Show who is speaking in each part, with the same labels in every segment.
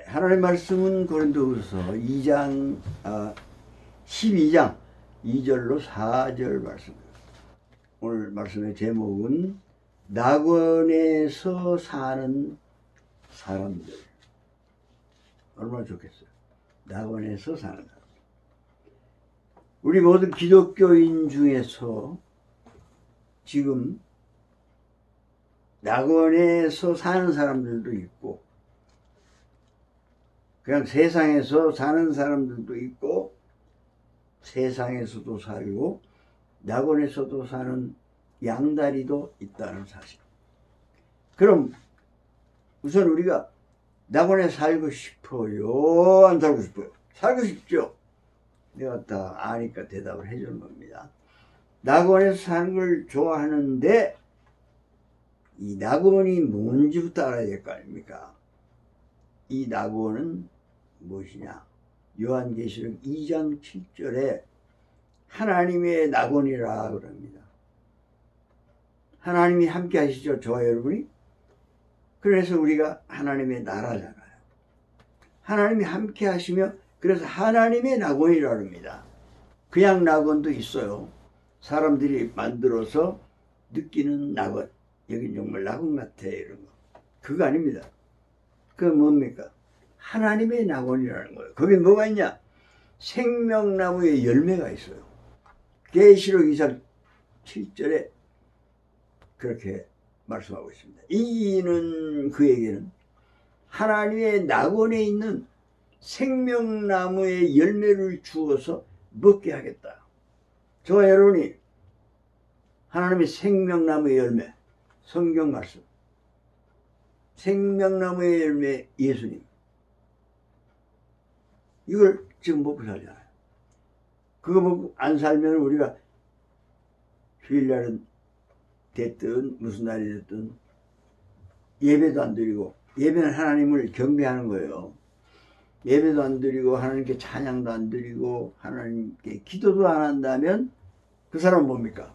Speaker 1: 하나님의 말씀은 고린도후서 12장 2절로 4절 말씀입니다. 오늘 말씀의 제목은 낙원에서 사는 사람들. 얼마나 좋겠어요. 낙원에서 사는 사람들. 우리 모든 기독교인 중에서 지금 낙원에서 사는 사람들도 있고 그냥 세상에서 사는 사람들도 있고 세상에서도 살고 낙원에서도 사는 양다리도 있다는 사실. 그럼 우선 우리가 낙원에 살고 싶어요? 안 살고 싶어요? 살고 싶죠? 내가 다 아니까 대답을 해주는 겁니다. 낙원에서 사는 걸 좋아하는데 이 낙원이 뭔지부터 알아야 될 거 아닙니까? 이 낙원은 무엇이냐? 요한계시록 2장 7절에 하나님의 낙원이라 그럽니다. 하나님이 함께 하시죠, 저와 여러분이? 그래서 우리가 하나님의 나라잖아요. 하나님이 함께 하시며 그래서 하나님의 낙원이라 합니다. 그냥 낙원도 있어요. 사람들이 만들어서 느끼는 낙원. 여긴 정말 낙원 같아, 이런 거. 그거 아닙니다. 그건 뭡니까? 하나님의 낙원이라는 거예요. 거기 뭐가 있냐? 생명나무의 열매가 있어요. 계시록 2장 7절에 그렇게 말씀하고 있습니다. 이는 그에게는 하나님의 낙원에 있는 생명나무의 열매를 주어서 먹게 하겠다. 저와 여러분이 하나님의 생명나무의 열매, 성경 말씀, 생명나무의 열매 예수님, 이걸 지금 먹고 살잖아요. 그거 먹고 안 살면 우리가 주일날은 됐든 무슨 날이 됐든 예배도 안 드리고, 예배는 하나님을 경배하는 거예요. 예배도 안 드리고 하나님께 찬양도 안 드리고 하나님께 기도도 안 한다면 그 사람은 뭡니까?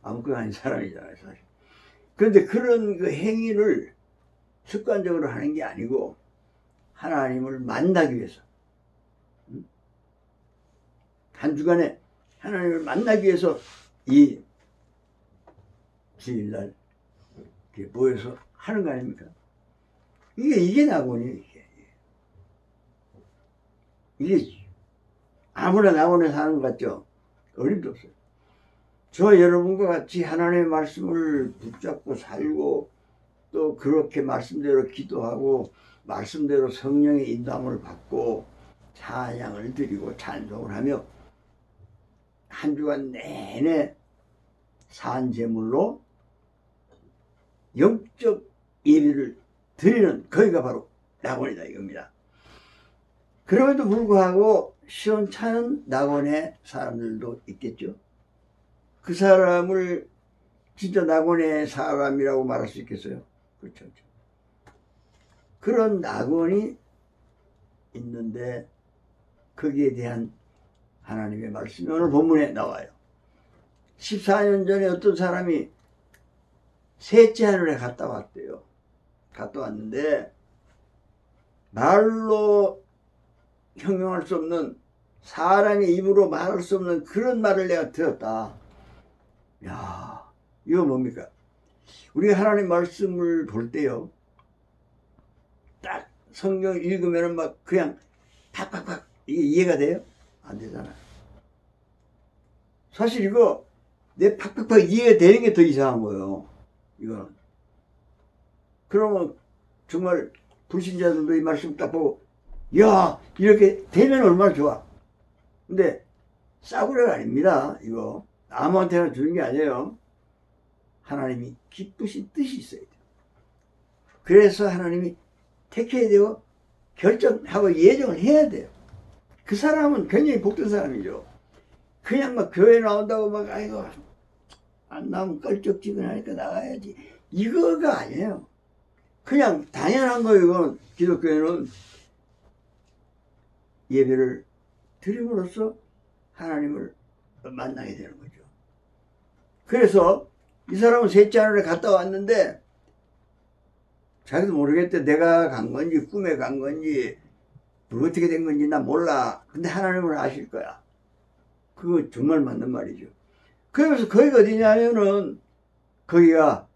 Speaker 1: 아무것도 아닌 사람이잖아요, 사실. 그런데 그런 그 행위를 습관적으로 하는 게 아니고 하나님을 만나기 위해서, 한 주간에 하나님을 만나기 위해서 이 주일날 이렇게 모여서 하는 거 아닙니까? 이게 낙원이에요. 이게 아무나 낙원에 사는 것 같죠? 어림도 없어요. 저 여러분과 같이 하나님의 말씀을 붙잡고 살고 또 그렇게 말씀대로 기도하고 말씀대로 성령의 인도함을 받고 찬양을 드리고 찬송을 하며 한 주간 내내 산 제물로 영적 예배를 드리는 거기가 바로 낙원이다 이겁니다. 그럼에도 불구하고 시원찮은 낙원의 사람들도 있겠죠. 그 사람을 진짜 낙원의 사람이라고 말할 수 있겠어요? 그렇죠. 그런 낙원이 있는데 거기에 대한 하나님의 말씀이 오늘 본문에 나와요. 14년 전에 어떤 사람이 셋째 하늘에 갔다 왔대요. 갔다 왔는데 말로 형용할 수 없는, 사람의 입으로 말할 수 없는 그런 말을 내가 들었다. 야, 이거 뭡니까? 우리가 하나님 말씀을 볼 때요, 딱 성경 읽으면은 막 그냥 팍팍팍 이게 이해가 돼요? 안 되잖아요. 사실 이거 내 팍팍팍 이해가 되는 게 더 이상한 거예요. 이거는. 그러면 정말 불신자들도 이 말씀 딱 보고 야, 이렇게 되면 얼마나 좋아. 근데 싸구려가 아닙니다. 이거 아무한테나 주는 게 아니에요. 하나님이 기쁘신 뜻이 있어야 돼요. 그래서 하나님이 택해야 되고 결정하고 예정을 해야 돼요. 그 사람은 굉장히 복된 사람이죠. 그냥 막 교회 나온다고 막 아이고 안 나오면 껄쩍지근하니까 나가야지, 이거가 아니에요. 그냥 당연한 거예요. 이건 기독교에는 예배를 드림으로써 하나님을 만나게 되는 거죠. 그래서 이 사람은 셋째 하늘에 갔다 왔는데 자기도 모르겠대. 내가 간 건지 꿈에 간 건지 뭐 어떻게 된 건지 나 몰라. 근데 하나님은 아실 거야. 그거 정말 맞는 말이죠. 그러면서 거기가 어디냐면은 거기가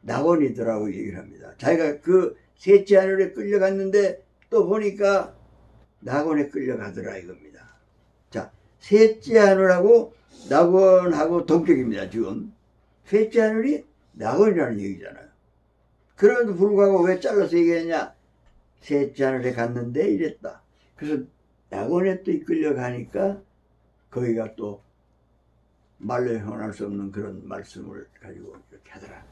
Speaker 1: 낙원이더라고 얘기를 합니다. 자기가 그 셋째 하늘에 끌려갔는데 또 보니까 낙원에 끌려가더라 이겁니다. 자, 셋째 하늘하고 낙원하고 동격입니다. 지금 셋째 하늘이 낙원이라는 얘기잖아요. 그럼에도 불구하고 왜 잘라서 얘기했냐? 셋째 하늘에 갔는데 이랬다. 그래서 낙원에 또 이끌려 가니까 거기가 또 말로 표현할 수 없는 그런 말씀을 가지고 이렇게 하더라.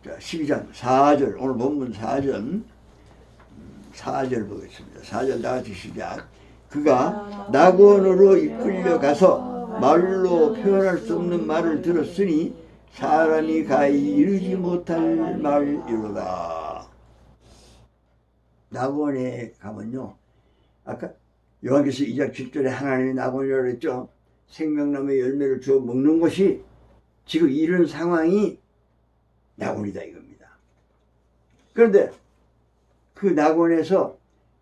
Speaker 1: 자, 12장 4절, 오늘 본문 4절 보겠습니다. 4절 다 같이 시작. 그가 낙원으로 이끌려 가서 말로 표현할 수 없는 말을 들었으니 사람이 가히 이르지 못할 말이로다. 낙원에 가면요, 아까 요한계시록 2장 7절에 하나님이 낙원이라고 그랬죠. 생명나무의 열매를 주어 먹는 것이 지금 이런 상황이 낙원이다 이겁니다. 그런데 그 낙원에서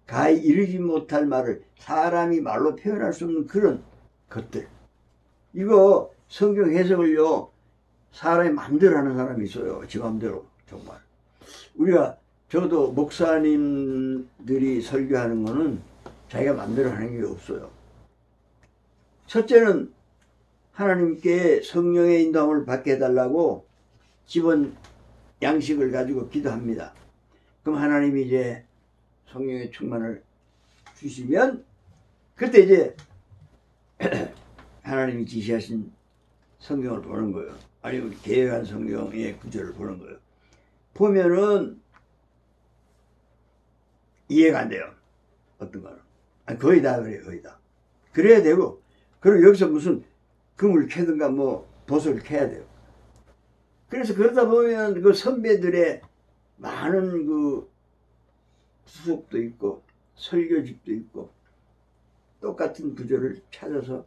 Speaker 1: 가히 이르지 못할 말을 사람이 말로 표현할 수 없는 그런 것들, 이거 성경 해석을요 사람이 마음대로 하는 사람이 있어요. 지 마음대로. 정말 우리가 저도 목사님들이 설교하는 거는 자기가 마음대로 하는 게 없어요. 첫째는 하나님께 성령의 인도함을 받게 해달라고 기본 양식을 가지고 기도합니다. 그럼 하나님이 이제 성령의 충만을 주시면 그때 이제 하나님이 지시하신 성경을 보는 거예요. 아니면 계획한 성경의 구절을 보는 거예요. 보면은 이해가 안 돼요. 어떤 거는. 아니, 거의 다 그래요. 거의 다. 그래야 되고, 그리고 여기서 무슨 금을 캐든가 뭐 보석을 캐야 돼요. 그래서 그러다 보면 그 선배들의 많은 그 수업도 있고 설교집도 있고 똑같은 구절을 찾아서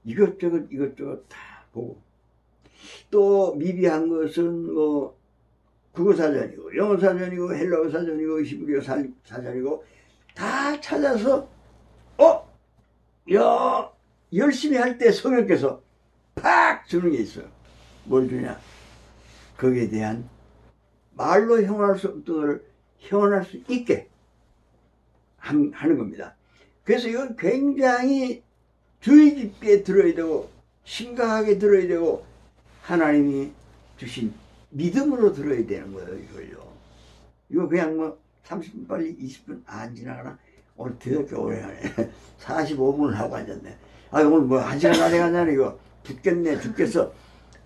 Speaker 1: 이것저것 다 보고, 또 미비한 것은 뭐 국어 사전이고 영어 사전이고 헬라어 사전이고 히브리어 사전이고 다 찾아서 야 열심히 할 때 성령께서 팍 주는 게 있어요. 뭘 주냐? 거기에 대한 말로 형언할 수 없던 것을 형언할 수 있게 하는 겁니다. 그래서 이건 굉장히 주의 깊게 들어야 되고 심각하게 들어야 되고 하나님이 주신 믿음으로 들어야 되는 거예요. 이걸요. 이거 그냥 뭐 30분 빨리 20분 안 지나가나? 오늘 되게 오래 하네. 45분을 하고 앉았네. 아, 오늘 뭐 1시간 안에 가냐 이거. 죽겠어.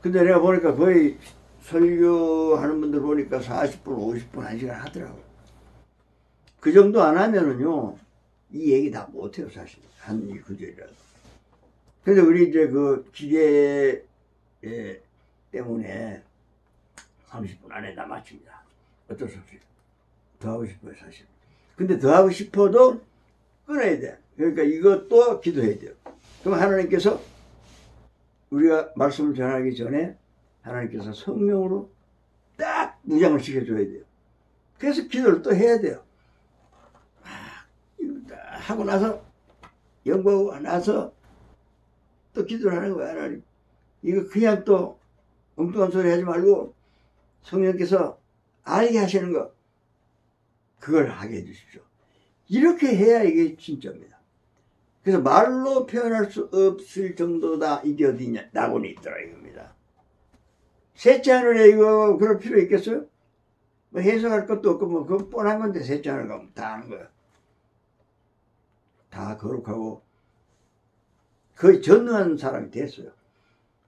Speaker 1: 근데 내가 보니까 거의 설교하는 분들 보니까 40분, 50분, 1시간 하더라고요. 그 정도 안 하면은요, 이 얘기 다 못해요, 사실. 한 이 구절이라도. 근데 우리 이제 그 기계 때문에 30분 안에 다 마칩니다. 어쩔 수 없어요. 더 하고 싶어요, 사실. 근데 더 하고 싶어도 끊어야 돼. 그러니까 이것도 기도해야 돼요. 그럼 하나님께서 우리가 말씀을 전하기 전에 하나님께서 성령으로 딱 무장을 시켜줘야 돼요. 그래서 기도를 또 해야 돼요. 하고 나서 연구하고 나서 또 기도를 하는 거야. 하나님, 이거 그냥 또 엉뚱한 소리 하지 말고 성령께서 알게 하시는 거, 그걸 하게 해주십시오. 이렇게 해야 이게 진짜입니다. 그래서 말로 표현할 수 없을 정도다. 이게 어디냐? 낙원이 있더라 이겁니다. 셋째 하늘에 이거 그럴 필요 있겠어요? 뭐 해석할 것도 없고 뭐 그거 뻔한 건데 셋째 하늘 가면 다 하는 거야. 다 거룩하고 거의 전능한 사람이 됐어요.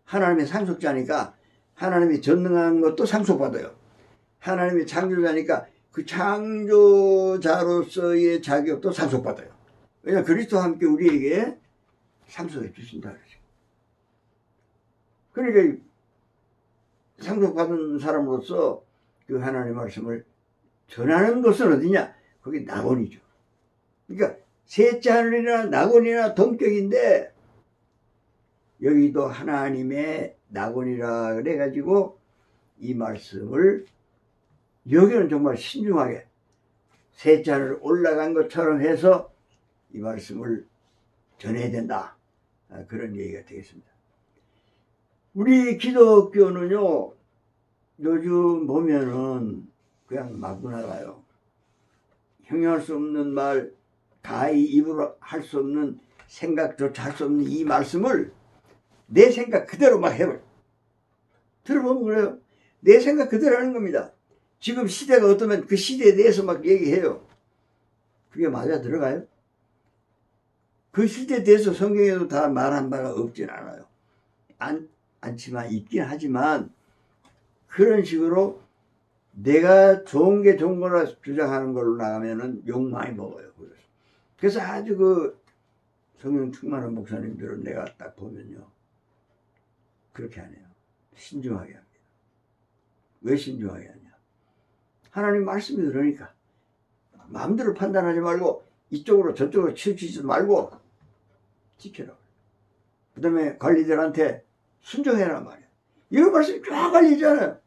Speaker 1: 하나님의 상속자니까 하나님이 전능한 것도 상속받아요. 하나님이 창조자니까 그 창조자로서의 자격도 상속받아요. 왜냐하면 그리스도와 함께 우리에게 상속해 주신다 그러죠. 그러니까 상속받은 사람으로서 그 하나님의 말씀을 전하는 것은 어디냐? 거기 낙원이죠. 그러니까 셋째 하늘이나 낙원이나 동격인데 여기도 하나님의 낙원이라 그래가지고 이 말씀을 여기는 정말 신중하게 세 잔을 올라간 것처럼 해서 이 말씀을 전해야 된다. 그런 얘기가 되겠습니다. 우리 기독교는요, 요즘 보면은 그냥 막 나가요. 형용할 수 없는 말, 가히 입으로 할 수 없는 생각조차 할 수 없는 이 말씀을 내 생각 그대로 막 해버려. 들어보면 그래요. 내 생각 그대로 하는 겁니다. 지금 시대가 어떠면 그 시대에 대해서 막 얘기해요. 그게 맞아 들어가요? 그 시대에 대해서 성경에도 다 말한 바가 없진 않아요. 않지만 있긴 하지만 그런 식으로 내가 좋은 게 좋은 거라 주장하는 걸로 나가면은 욕 많이 먹어요. 그래서 아주 그 성령 충만한 목사님들은 내가 딱 보면요, 그렇게 안 해요. 신중하게 합니다. 왜 신중하게 하냐? 하나님 말씀이 그러니까 마음대로 판단하지 말고 이쪽으로 저쪽으로 치우치지 말고 지켜라. 그 다음에 관리들한테 순종해라 말이야. 이런 말씀이 쫙 갈리잖아요.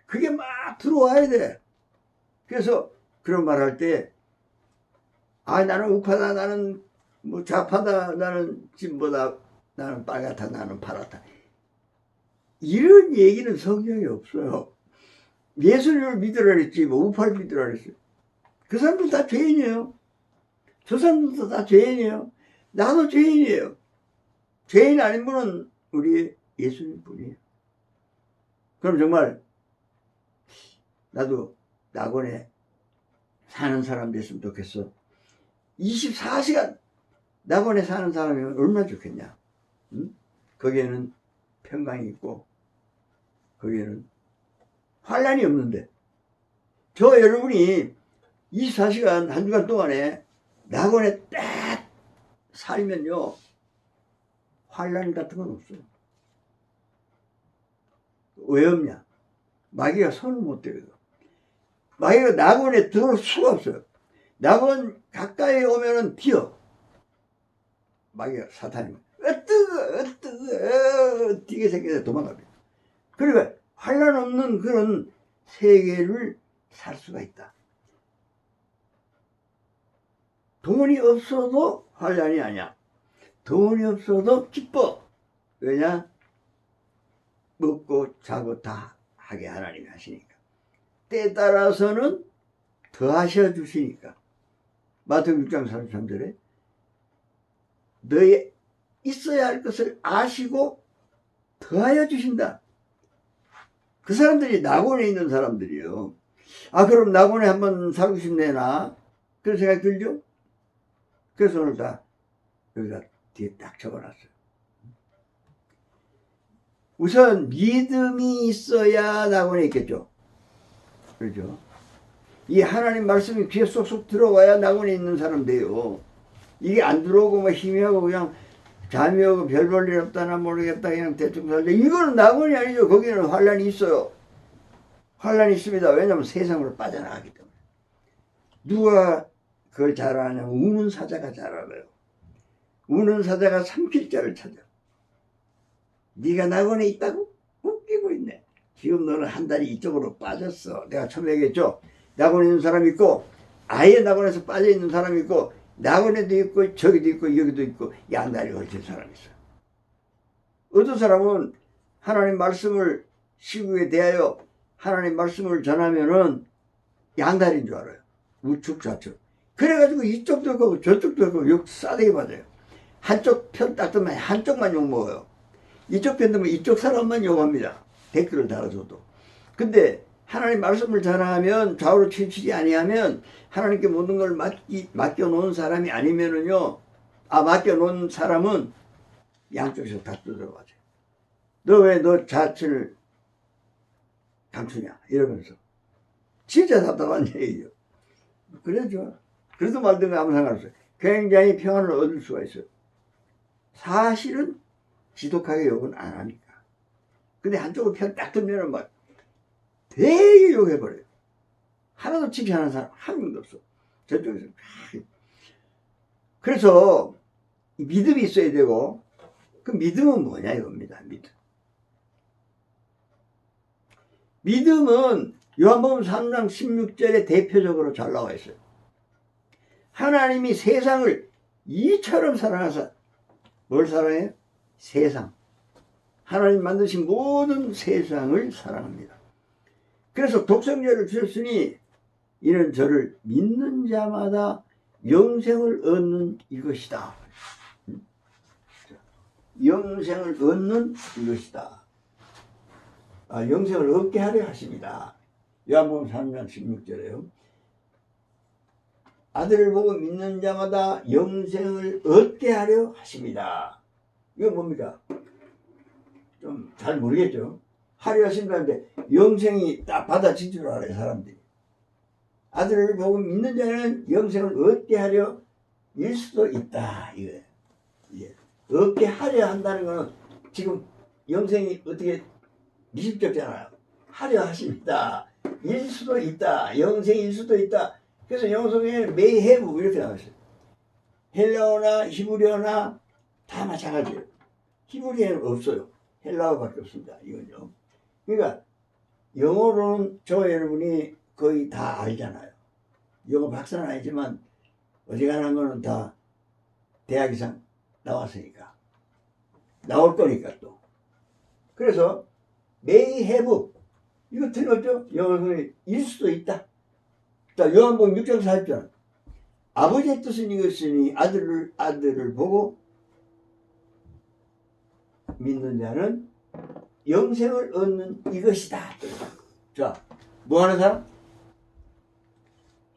Speaker 1: 그게 막 들어와야 돼. 그래서 그런 말 할 때, 나는 우파다, 나는 뭐 좌파다, 나는 진보다, 나는 빨갛다, 나는 파랗다. 이런 얘기는 성경에 없어요. 예수님을 믿으라 그랬지, 뭐 우파를 믿으라 그랬어요. 그 사람들 다 죄인이에요. 저 사람들도 다 죄인이에요. 나도 죄인이에요. 죄인 아닌 분은 우리 예수님 뿐이에요. 그럼 정말 나도 낙원에 사는 사람 됐으면 좋겠어. 24시간 낙원에 사는 사람이면 얼마나 좋겠냐. 응? 거기에는 평강이 있고 거기에는 환란이 없는데, 저 여러분이 24시간 한 주간 동안에 낙원에 딱 살면요, 환란 같은 건 없어요. 왜 없냐? 마귀가 손을 못 대거든. 마귀가 낙원에 들어올 수가 없어요. 낙원 가까이 오면은 뛰어. 마귀가 사탄이 뛰게 생겨서 도망갑니다. 그러니까 환란 없는 그런 세계를 살 수가 있다. 돈이 없어도 환란이 아니야. 돈이 없어도 기뻐. 왜냐? 먹고 자고 다 하게 하나님이 하시니까. 때에 따라서는 더 하셔 주시니까. 마태복음 6장 33절에 너의 있어야 할 것을 아시고 더하여 주신다. 그 사람들이 낙원에 있는 사람들이요. 그럼 낙원에 한번 살고 싶네 나. 그런 생각 들죠? 그래서 오늘 다 여기다 뒤에 딱 적어놨어요. 우선 믿음이 있어야 낙원에 있겠죠. 그렇죠? 이 하나님 말씀이 귀에 쏙쏙 들어와야 낙원에 있는 사람 돼요. 이게 안 들어오고 뭐 희미하고 그냥 잠이 오고 별 볼 일 없다 나 모르겠다 그냥 대충 살자. 이거는 낙원이 아니죠. 거기는 환란이 있어요. 환란이 있습니다. 왜냐하면 세상으로 빠져나가기 때문에. 누가 그걸 잘 아냐면 우는 사자가 잘 알아요. 우는 사자가 삼킬 자를 찾아. 네가 낙원에 있다고? 웃기고 있네. 지금 너는 한 달이 이쪽으로 빠졌어. 내가 처음에 얘기했죠. 낙원에 있는 사람이 있고 아예 낙원에서 빠져있는 사람이 있고 낙원에도 있고 저기도 있고 여기도 있고 양다리 걸친 사람이 있어요. 어떤 사람은 하나님 말씀을 시국에 대하여 하나님 말씀을 전하면은 양다리인 줄 알아요. 우측 좌측. 그래가지고 이쪽도 가고 저쪽도 가고 욕 싸대기 맞아요. 한쪽 편 딱 들면 한쪽만 욕먹어요. 이쪽 편 들면 이쪽 사람만 욕합니다. 댓글을 달아줘도. 근데 하나님 말씀을 전하면 좌우로 치우치지 아니하면 하나님께 모든 걸 맡겨놓은 사람이 아니면은요, 맡겨놓은 사람은 양쪽에서 다 뜯어맞아요. 너 왜 너 자취를 감추냐 이러면서 진짜 답답한 얘기죠. 그래죠. 그래도 말든 아무 상관없어요. 굉장히 평안을 얻을 수가 있어요. 사실은 지독하게 욕은 안 하니까. 근데 한쪽을 편 딱 들면은 막 되게 욕해버려요. 하나도 칭찬하는 사람 한 명도 없어. 저쪽에서. 그래서 믿음이 있어야 되고, 그 믿음은 뭐냐 이겁니다. 믿음. 믿음은 요한복음 3장 16절에 대표적으로 잘 나와 있어요. 하나님이 세상을 이처럼 사랑하사. 뭘 사랑해요? 세상. 하나님 만드신 모든 세상을 사랑합니다. 그래서 독생자를 주셨으니 이는 저를 믿는 자마다 영생을 얻는 이것이다. 영생을 얻는 이것이다. 영생을 얻게 하려 하십니다. 요한복음 3장 16절에요. 아들을 보고 믿는 자마다 영생을 얻게 하려 하십니다. 이건 뭡니까? 좀 잘 모르겠죠. 하려 하신다는데 영생이 딱 받아진 줄 알아요, 사람들이. 아들을 보고 믿는 자는 영생을 얻게 하려 일 수도 있다, 이거예요. 예. 얻게 하려 한다는 거는 지금 영생이 어떻게 미심쩍잖아요. 하려 하십니다. 일 수도 있다. 영생일 수도 있다. 그래서 영어 성경에는 may have 이렇게 나왔어요. 헬라어나 히브리어나 다 마찬가지예요. 히브리어는 없어요. 헬라어밖에 없습니다. 이거죠. 그러니까 영어로는 저 여러분이 거의 다 알잖아요. 영어 박사는 아니지만 어지간한 거는 다 대학 이상 나왔으니까. 나올 거니까 또. 그래서 may have 이거 틀렸죠? 영어 성경에 일 수도 있다. 자, 요한복음 6장 40절. 아버지의 뜻은 이것이니 아들을 보고 믿는 자는 영생을 얻는 이것이다. 자, 뭐 하는 사람?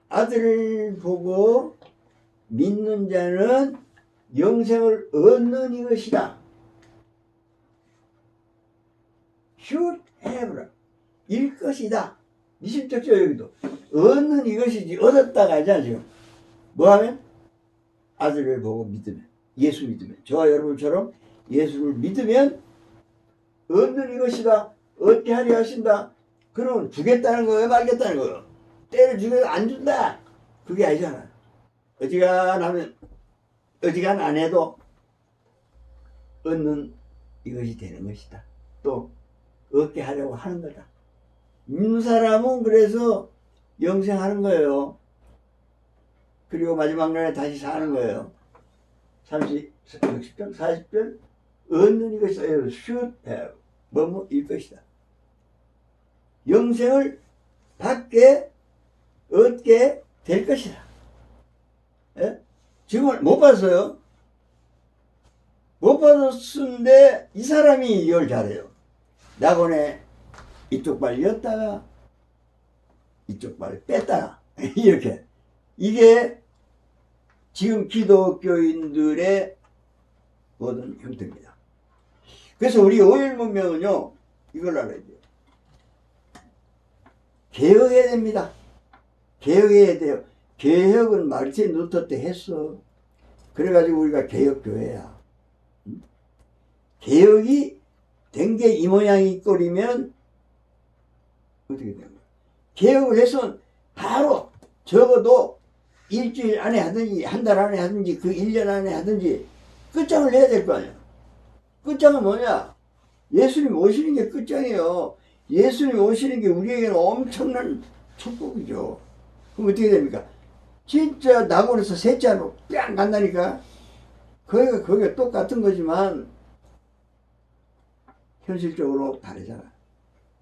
Speaker 1: 아들을 보고 믿는 자는 영생을 얻는 이것이다. should have 일 것이다. 미심쩍죠, 여기도. 얻는 이것이지, 얻었다가 아니잖아, 지금. 뭐 하면? 아들을 보고 믿으면. 예수 믿으면. 저와 여러분처럼 예수를 믿으면 얻는 이것이다. 얻게 하려 하신다. 그러면 주겠다는 거예요? 말겠다는 거예요? 때를 주면 안 준다. 그게 아니잖아요. 어지간하면, 어지간 안 해도 얻는 이것이 되는 것이다. 또, 얻게 하려고 하는 거다. 믿는 사람은 그래서 영생하는 거예요. 그리고 마지막 날에 다시 사는 거예요. 30절, 40절 얻는 이것이 should have 뭐뭐일 것이다. 영생을 받게 얻게 될 것이다. 예? 지금 못 받았어요. 못 받았는데 이 사람이 이걸 잘해요. 낙원에 이쪽 발 였다가 이쪽 발 뺐다가 이렇게. 이게 지금 기독교인들의 모든 형태입니다. 그래서 우리 오일 문명은요, 이걸 알아야 돼요. 개혁해야 됩니다. 개혁해야 돼요. 개혁은 마르틴 루터 때 했어. 그래가지고 우리가 개혁교회야. 개혁이 된 게 이 모양이 꼴이면 어떻게 되는 거야? 개혁을 해서 바로 적어도 일주일 안에 하든지 한 달 안에 하든지 그 1년 안에 하든지 끝장을 내야 될 거 아니야. 끝장은 뭐냐? 예수님 오시는 게 끝장이에요. 예수님 오시는 게 우리에게는 엄청난 축복이죠. 그럼 어떻게 됩니까? 진짜 낙원에서 셋째 안으로 뺨 간다니까. 거기가 똑같은 거지만 현실적으로 다르잖아.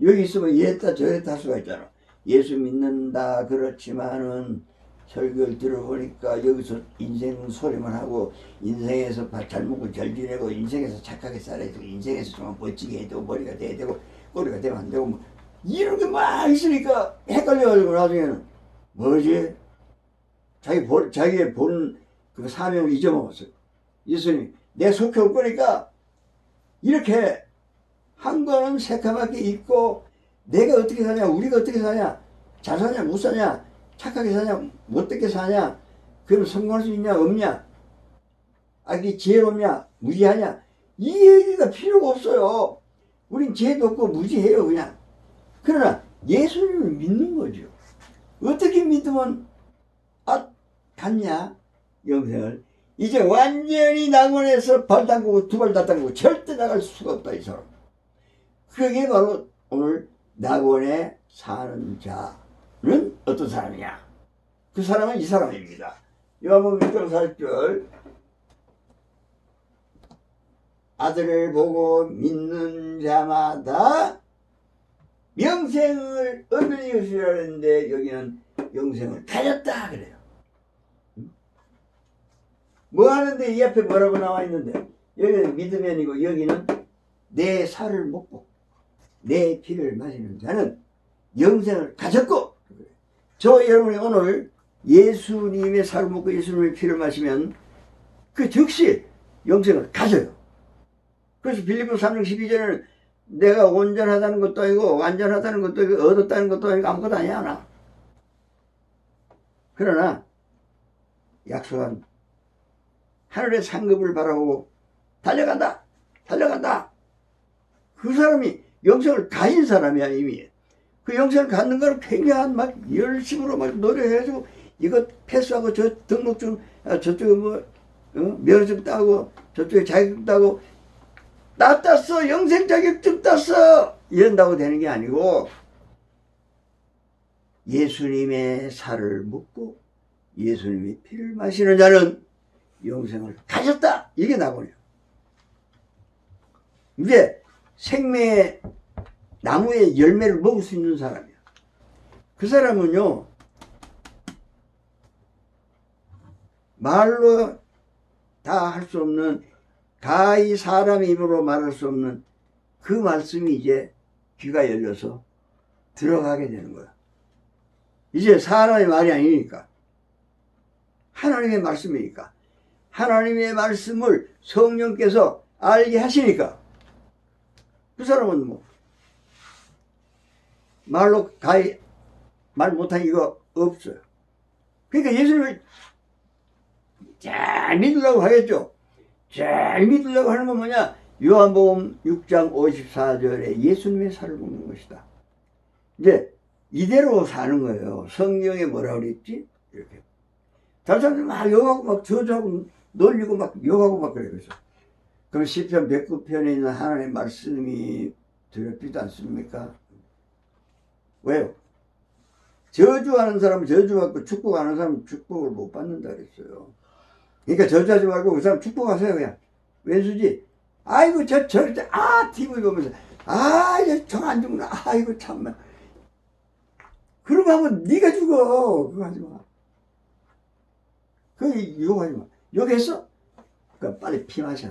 Speaker 1: 여기 있으면 이랬다 저랬다 할 수가 있잖아. 예수 믿는다 그렇지만은 설교를 들어보니까 여기서 인생 소리만 하고 인생에서 잘 먹고 잘 지내고 인생에서 착하게 살아야 되고 인생에서 좀 멋지게 해야 되고 머리가 돼야 되고 꼬리가 되면 안 되고 뭐 이런 게 막 있으니까 헷갈려가지고 나중에는 뭐지? 자기의 본 그 사명을 잊어먹었어요. 예수님 내 속해 올 거니까 이렇게 한 거는 새카맣게 있고 내가 어떻게 사냐 우리가 어떻게 사냐 잘 사냐 못 사냐 착하게 사냐 못되게 사냐 그럼 성공할 수 있냐 없냐 아기 지혜롭냐 무지하냐 이 얘기가 필요가 없어요. 우린 지혜도 없고 무지해요 그냥. 그러나 예수님을 믿는 거죠. 어떻게 믿으면 갖냐 영생을. 이제 완전히 낙원에서 발 담그고 두 발 다 담그고 절대 나갈 수가 없다 이 사람. 그게 바로 오늘 낙원의 사는 자는 어떤 사람이냐? 그 사람은 이 사람입니다. 요한복음 6장 40절 아들을 보고 믿는 자마다 영생을 얻는 것이라 했는데 여기는 영생을 가졌다 그래요. 뭐 하는데 이 앞에 뭐라고 나와 있는데 여기는 믿음이 아니고 여기는 내 살을 먹고 내 피를 마시는 자는 영생을 가졌고, 저 여러분이 오늘 예수님의 살을 먹고 예수님의 피를 마시면 그 즉시 영생을 가져요. 그래서 빌립보 3장 12절에는 내가 온전하다는 것도 아니고 완전하다는 것도 아니고 얻었다는 것도 아니고 아무것도 아니야 나. 그러나 약속한 하늘의 상급을 바라보고 달려간다. 그 사람이 영생을 가진 사람이야 이미. 그 영생을 갖는 걸 굉장한 막 열심으로 막 노력해가지고 이거 패스하고 저 등록증 저쪽에 뭐 면허증 따고 저쪽에 자격증 따고 나 땄어 영생 자격증 땄어 이런다고 되는 게 아니고 예수님의 살을 먹고 예수님의 피를 마시는 자는 영생을 가졌다 이게 나오네요. 이제 생명의 나무의 열매를 먹을 수 있는 사람이야. 그 사람은요 말로 다 할 수 없는 가히 사람 입으로 말할 수 없는 그 말씀이 이제 귀가 열려서 들어가게 되는 거야. 이제 사람의 말이 아니니까 하나님의 말씀이니까 하나님의 말씀을 성령께서 알게 하시니까 그 사람은 뭐 말로 가히 말 못한 이거 없어요. 그러니까 예수님을 잘 믿으려고 하겠죠. 잘 믿으려고 하는 건 뭐냐? 요한복음 6장 54절에 예수님의 살을 먹는 것이다. 이제 이대로 사는 거예요. 성경에 뭐라 그랬지? 이렇게. 다른 사람들 막 욕하고 막 저주하고 놀리고 막 욕하고 막 그래요. 그럼 시편 109편에 있는 하나님의 말씀이 두렵지도 않습니까? 왜요? 저주하는 사람은 저주받고 축복하는 사람은 축복을 못 받는다 그랬어요. 그러니까 저주하지 말고 그 사람 축복하세요 그냥. 왼수지. 아이고 TV 보면서 저 안 죽나. 아이고 참나. 그러고 하면 네가 죽어. 그거 하지 마. 그거 욕하지 마. 욕했어? 그러니까 빨리 피 마셔.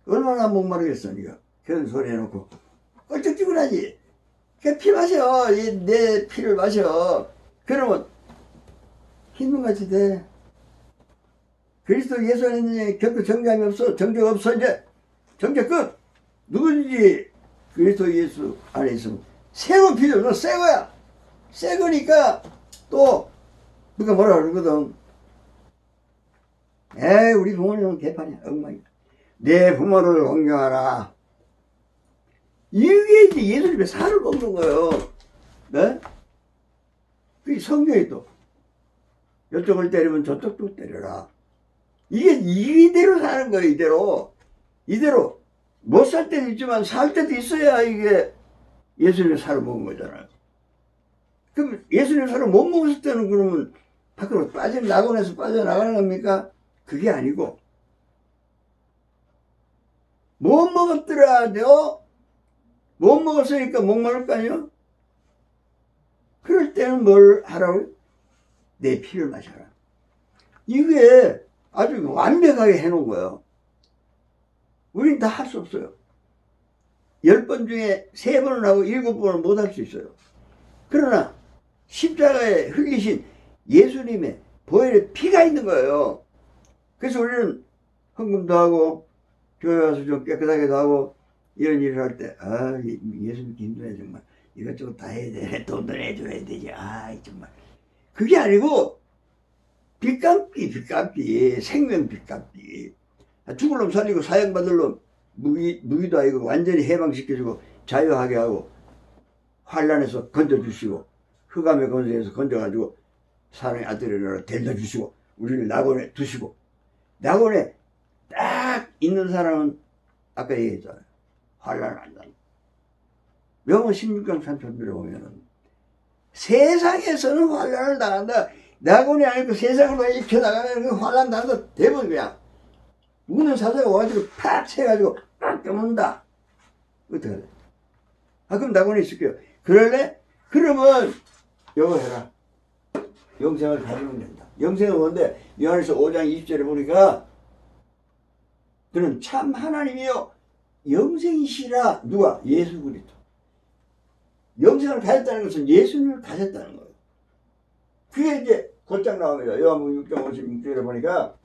Speaker 1: 얼마나 목마르겠어 네가. 그런 소리 해놓고 껄쩍지근하지. 그냥 피 마셔. 내 피를 마셔. 그러면 힘든같이 돼. 그리스도 예수 안에 결코 정죄함이 없어. 정죄 없어 이제. 정죄 끝. 누구든지 그리스도 예수 안에 있으면 새로운 피죠. 너 새 거야. 새 거니까 또 누가 뭐라 그러거든. 에이 우리 부모님은 개판이야. 엉망이야. 내 부모를 공경하라. 이게 이제 예수님의 살을 먹는 거예요. 네? 그 성경에 또 이쪽을 때리면 저쪽도 때려라. 이게 이대로 사는 거예요. 이대로 못 살 때도 있지만 살 때도 있어야 이게 예수님의 살을 먹은 거잖아요. 그럼 예수님의 살을 못 먹었을 때는 그러면 밖으로 낙원에서 빠져나가는 겁니까? 그게 아니고 못 먹었더라도 못 먹었으니까 목마를 거 아니에요? 그럴 때는 뭘 하라고? 내 피를 마셔라. 이게 아주 완벽하게 해놓은 거예요. 우린 다 할 수 없어요. 10번 중에 3번은 하고 7번은 못 할 수 있어요. 그러나 십자가에 흘리신 예수님의 보혈의 피가 있는 거예요. 그래서 우리는 헌금도 하고 교회 와서 좀 깨끗하게도 하고 이런 일을 할 때 예수님 힘드네 정말. 이것저것 다 해야 되네. 돈도 내줘야 되지. 정말. 그게 아니고 빚갚기 생명 빚갚기. 죽을 놈 살리고 사형받을 놈 무기도 아니고 완전히 해방시켜주고 자유하게 하고 환란에서 건져주시고 흑암의 권세에서 건져가지고 사랑의 아들을 데려다 주시고 우리를 낙원에 두시고 낙원에 딱 있는 사람은 아까 얘기했잖아요. 환란 안 나는. 영어 16강 3편들에 보면은 세상에서는 환란을 당한다. 낙원이 아니고 세상으로 입혀나가면 그 환란 당한다. 대부분 그냥 우는 사자가 와가지고 팍 채가지고 빡 깨문다. 어떻게 할래? 아, 그럼 낙원에 있을게요. 그럴래? 그러면 이거 해라. 영생을 가지면 된다. 영생은 뭔데? 요한일서 5장 20절에 보니까 그는 참 하나님이요 영생이시라. 누가? 예수 그리스도. 영생을 가졌다는 것은 예수님을 가졌다는 거예요. 그게 이제 곧장 나옵니다. 요한복음 6장 56절에 보니까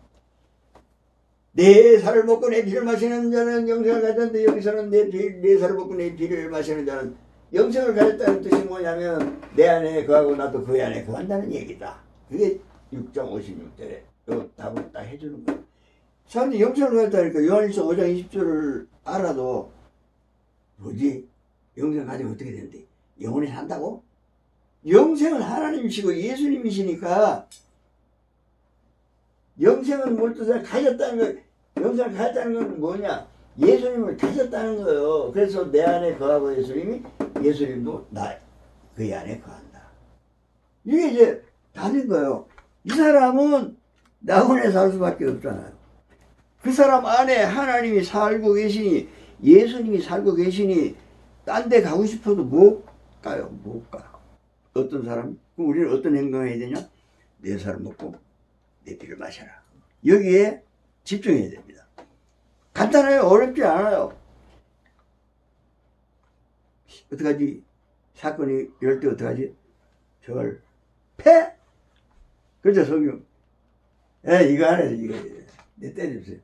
Speaker 1: 내 살을 먹고 내 피를 마시는 자는 영생을 가졌는데, 여기서는 내 살을 먹고 내 피를 마시는 자는 영생을 가졌다는 뜻이 뭐냐면 내 안에 거하고 나도 그 안에 거한다는 얘기다. 그게 6장 56절에 답을 딱 해주는 거예요. 사람들이 영생을 가졌다니까 요한일서 5장 20절을 알아도 뭐지? 영생 가지면 어떻게 되는데? 영원히 산다고? 영생은 하나님이시고 예수님이시니까 영생은 뭘 뜻이야? 가졌다는 거, 영생을 가졌다는 건 뭐냐? 예수님을 가졌다는 거예요. 그래서 내 안에 거하고 예수님도 그 안에 거한다. 이게 이제 다른 거예요. 이 사람은 낙원에 살 수밖에 없잖아요. 그 사람 안에 하나님이 살고 계시니, 예수님이 살고 계시니, 딴 데 가고 싶어도 못 가요. 못 가. 어떤 사람? 그럼 우리는 어떤 행동을 해야 되냐? 내 살을 먹고 내 피를 마셔라. 여기에 집중해야 됩니다. 간단해요. 어렵지 않아요. 어떡하지? 사건이 이럴 때 어떡하지? 저걸 패? 그죠, 성경? 이거 안 해서 이거 내 때려주세요.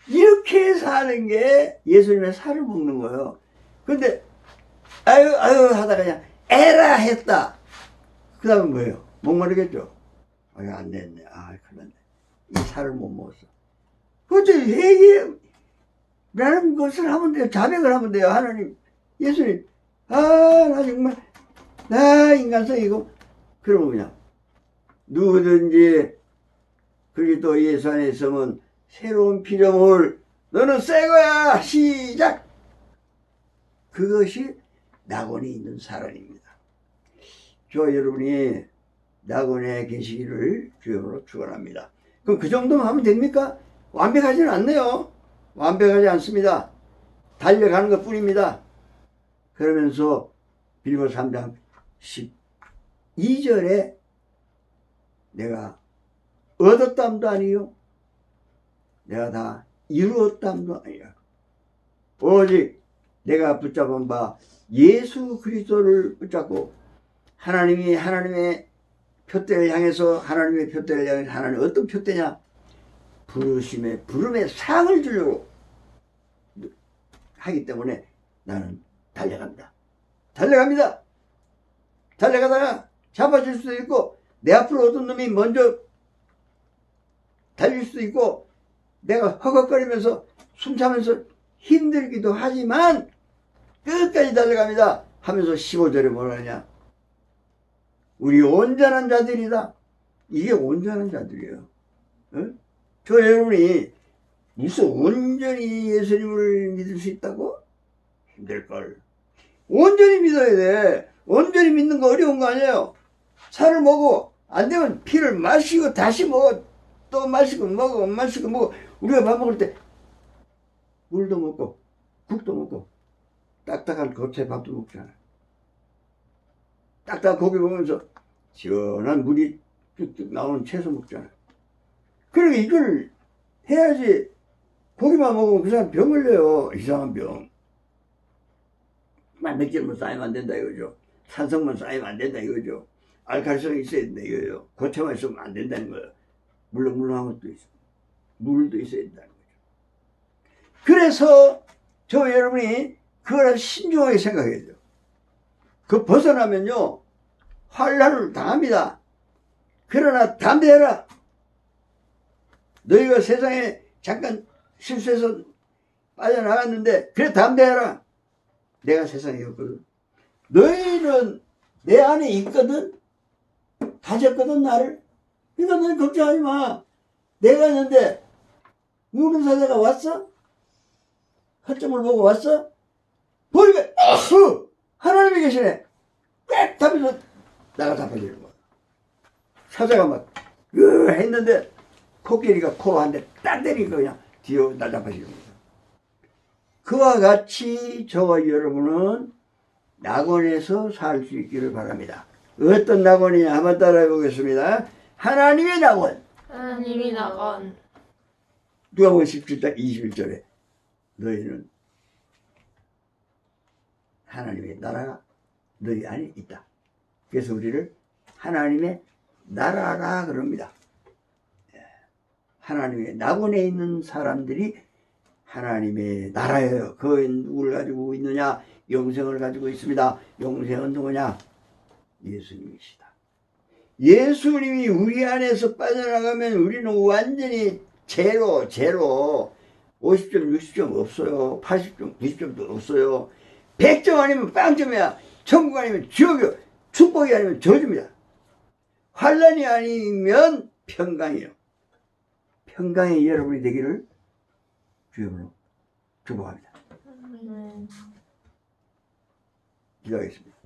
Speaker 1: 이렇게 사는 게 예수님의 살을 먹는 거예요. 근데 아유 하다가 그냥 에라 했다. 그 다음은 뭐예요? 목마르겠죠? 안 됐네. 큰일 났네. 이 살을 못 먹었어. 그렇죠. 회개라는 것을 하면 돼요. 자백을 하면 돼요. 하나님, 예수님. 나 정말, 나 인간성이고. 그러면 그냥, 누구든지 그리스도 예수 안에 있으면 새로운 피조물, 너는 새 거야! 시작! 그것이 낙원에 있는 사람입니다. 저 여러분이 낙원에 계시기를 주여로 축원합니다. 그럼 그 정도만 하면 됩니까? 완벽하지는 않네요. 완벽하지 않습니다. 달려가는 것 뿐입니다. 그러면서 빌보 3장 12절에 내가 얻었담도 아니요 내가 다 이루었담도 아니야. 오직 내가 붙잡은 바 예수 그리스도를 붙잡고 하나님이 하나님의 표대를 향해서 하나님의 표대를 향해서 하나님 어떤 표대냐? 부름의 상을 주려고 하기 때문에 나는 달려갑니다. 달려가다가 잡아줄 수도 있고 내 앞으로 어떤 놈이 먼저 달릴 수도 있고 내가 허걱거리면서 숨차면서 힘들기도 하지만 끝까지 달려갑니다 하면서 15절에 뭐라 하냐? 우리 온전한 자들이다. 이게 온전한 자들이에요. 응? 저 여러분이 무슨 온전히 예수님을 믿을 수 있다고? 힘들걸. 온전히 믿어야 돼. 온전히 믿는 거 어려운 거 아니에요. 살을 먹어. 안 되면 피를 마시고 다시 먹어. 또 마시고 먹어. 우리가 밥 먹을 때 물도 먹고 국도 먹고 딱딱한 겉에 밥도 먹잖아. 딱딱한 고기 먹으면서 시원한 물이 쭉쭉 나오는 채소 먹잖아. 그러니까 이걸 해야지. 고기만 먹으면 그 사람 병 걸려요. 이상한 병. 단백질만 쌓이면 안 된다 이거죠. 산성만 쌓이면 안 된다 이거죠. 알칼리성이 있어야 된다 이거예요. 고체만 있으면 안 된다는 거예요. 물렁물렁한 것도 있어. 물도 있어야 된다는 거죠. 그래서 저 여러분이 그걸 신중하게 생각해야 돼요. 그 벗어나면요 환난을 당합니다. 그러나 담대해라. 너희가 세상에 잠깐 실수해서 빠져나갔는데 그래 담대해라. 내가 세상에 없거든. 너희는 내 안에 있거든. 가졌거든 나를. 그러니까 너희 걱정하지 마. 내가 있는데 우는 사자가 왔어? 허점을 보고 왔어? 보니까 하나님이 계시네. 꽥 하면서 나가 자빠지는 거야. 사자가 막 했는데 코끼리가 코로 한 대 딱 때리니까 그냥 뒤로 날아가시는 거예요. 그와 같이 저와 여러분은 낙원에서 살 수 있기를 바랍니다. 어떤 낙원이냐 한번 따라해 보겠습니다. 하나님의 낙원.
Speaker 2: 하나님이 낙원.
Speaker 1: 누가복음 17장 21절에 너희는 하나님의 나라가 너희 안에 있다. 그래서 우리를 하나님의 나라라 그럽니다. 하나님의 낙원에 있는 사람들이 하나님의 나라예요. 그 누구를 가지고 있느냐? 영생을 가지고 있습니다. 영생은 누구냐? 예수님이시다. 예수님이 우리 안에서 빠져나가면 우리는 완전히 제로 50점 60점 없어요. 80점 90점도 없어요. 100점 아니면 빵점이야. 천국 아니면 지옥이요. 축복이 아니면 저주입니다. 환난이 아니면 평강이에요. 평강의 여러분이 되기를 주님으로 축복합니다. 기도하겠습니다.